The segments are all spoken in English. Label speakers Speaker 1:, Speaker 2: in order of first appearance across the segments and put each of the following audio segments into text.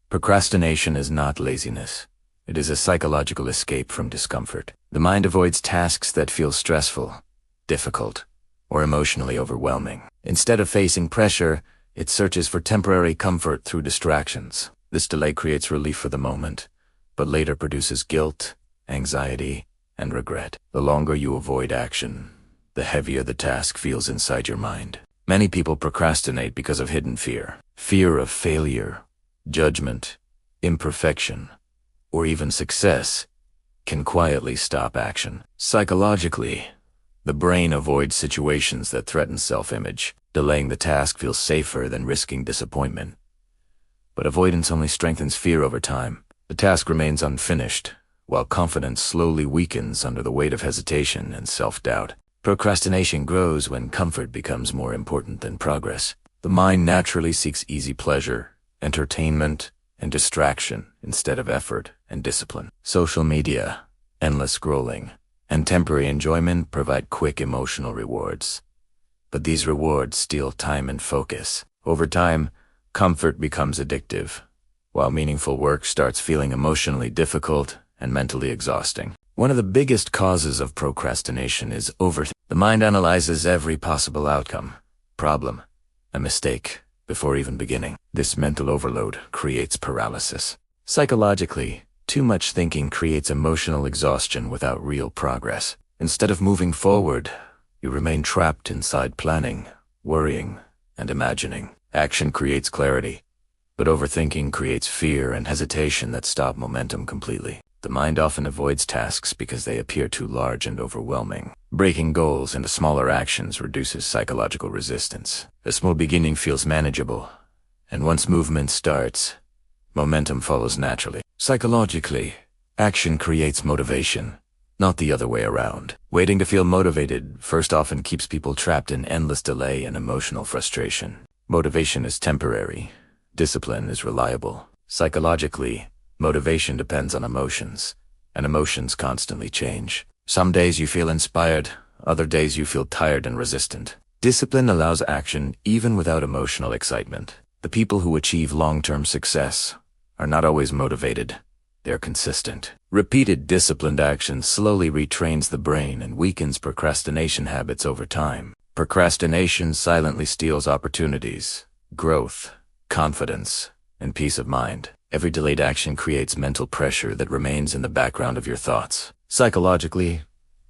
Speaker 1: Procrastination is not laziness. It is a psychological escape from discomfort. The mind avoids tasks that feel stressful, difficult, or emotionally overwhelming. Instead of facing pressure, it searches for temporary comfort through distractions. This delay creates relief for the moment, but later produces guilt, anxiety, and regret. The longer you avoid action, the heavier the task feels inside your mind. Many people procrastinate because of hidden fear. Fear of failure, judgment, imperfection, or even success can quietly stop action. Psychologically, the brain avoids situations that threaten self-image. Delaying the task feels safer than risking disappointment. But avoidance only strengthens fear over time. The task remains unfinished, while confidence slowly weakens under the weight of hesitation and self-doubt. Procrastination grows when comfort becomes more important than progress. The mind naturally seeks easy pleasure, entertainment, and distraction instead of effort and discipline. Social media, endless scrolling, and temporary enjoyment provide quick emotional rewards. But these rewards steal time and focus. Over time, comfort becomes addictive, while meaningful work starts feeling emotionally difficult and mentally exhausting. One of the biggest causes of procrastination is overthinking. The mind analyzes every possible outcome, problem, and mistake before even beginning. This mental overload creates paralysis. Psychologically, too much thinking creates emotional exhaustion without real progress. Instead of moving forward, you remain trapped inside planning, worrying, and imagining. Action creates clarity, but overthinking creates fear and hesitation that stop momentum completely. The mind often avoids tasks because they appear too large and overwhelming. Breaking goals into smaller actions reduces psychological resistance. A small beginning feels manageable, and once movement starts, momentum follows naturally. Psychologically, action creates motivation, not the other way around. Waiting to feel motivated first often keeps people trapped in endless delay and emotional frustration. Motivation is temporary. Discipline is reliable. Psychologically, motivation depends on emotions, and emotions constantly change. Some days you feel inspired, other days you feel tired and resistant. Discipline allows action even without emotional excitement. The people who achieve long-term success are not always motivated. They're consistent. Repeated disciplined action slowly retrains the brain and weakens procrastination habits over time. Procrastination silently steals opportunities, growth, confidence, and peace of mind. Every delayed action creates mental pressure that remains in the background of your thoughts. Psychologically,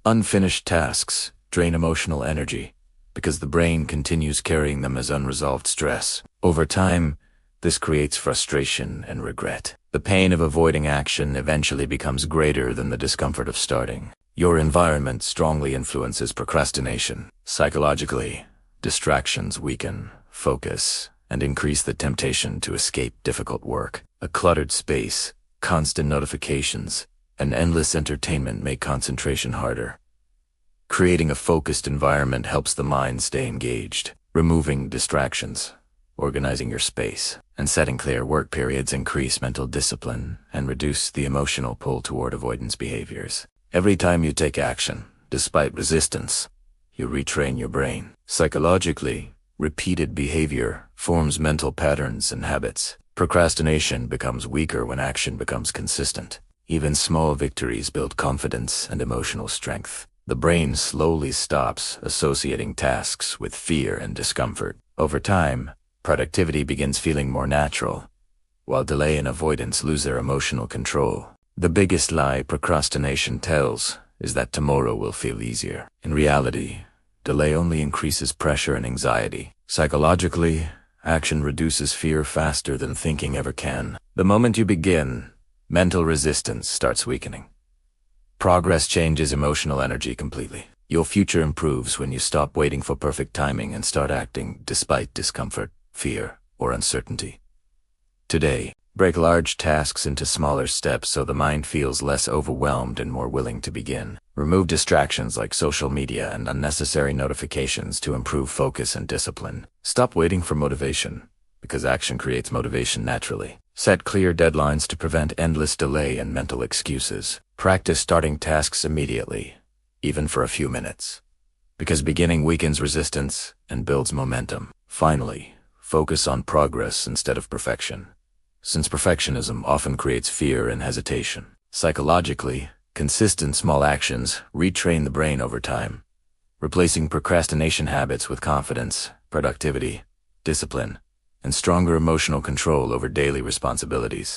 Speaker 1: unfinished tasks drain emotional energy because the brain continues carrying them as unresolved stress. Over time, this creates frustration and regret. The pain of avoiding action eventually becomes greater than the discomfort of starting. Your environment strongly influences procrastination. Psychologically, distractions weaken focus and increase the temptation to escape difficult work. A cluttered space, constant notifications, and endless entertainment make concentration harder. Creating a focused environment helps the mind stay engaged. Removing distractions, organizing your space, and setting clear work periods increase mental discipline and reduce the emotional pull toward avoidance behaviors. Every time you take action, despite resistance, you retrain your brain. Psychologically, repeated behavior forms mental patterns and habits. Procrastination becomes weaker when action becomes consistent. Even small victories build confidence and emotional strength. The brain slowly stops associating tasks with fear and discomfort. Over time, productivity begins feeling more natural, while delay and avoidance lose their emotional control. The biggest lie procrastination tells is that tomorrow will feel easier. In reality, delay only increases pressure and anxiety. Psychologically, action reduces fear faster than thinking ever can. The moment you begin, mental resistance starts weakening. Progress changes emotional energy completely. Your future improves when you stop waiting for perfect timing and start acting despite discomfort, fear, or uncertainty. Today, break large tasks into smaller steps so the mind feels less overwhelmed and more willing to begin. Remove distractions like social media and unnecessary notifications to improve focus and discipline. Stop waiting for motivation, because action creates motivation naturally. Set clear deadlines to prevent endless delay and mental excuses. Practice starting tasks immediately, even for a few minutes, because beginning weakens resistance and builds momentum. Finally, focus on progress instead of perfection. since perfectionism often creates fear and hesitation. Psychologically, consistent small actions retrain the brain over time, replacing procrastination habits with confidence, productivity, discipline, and stronger emotional control over daily responsibilities.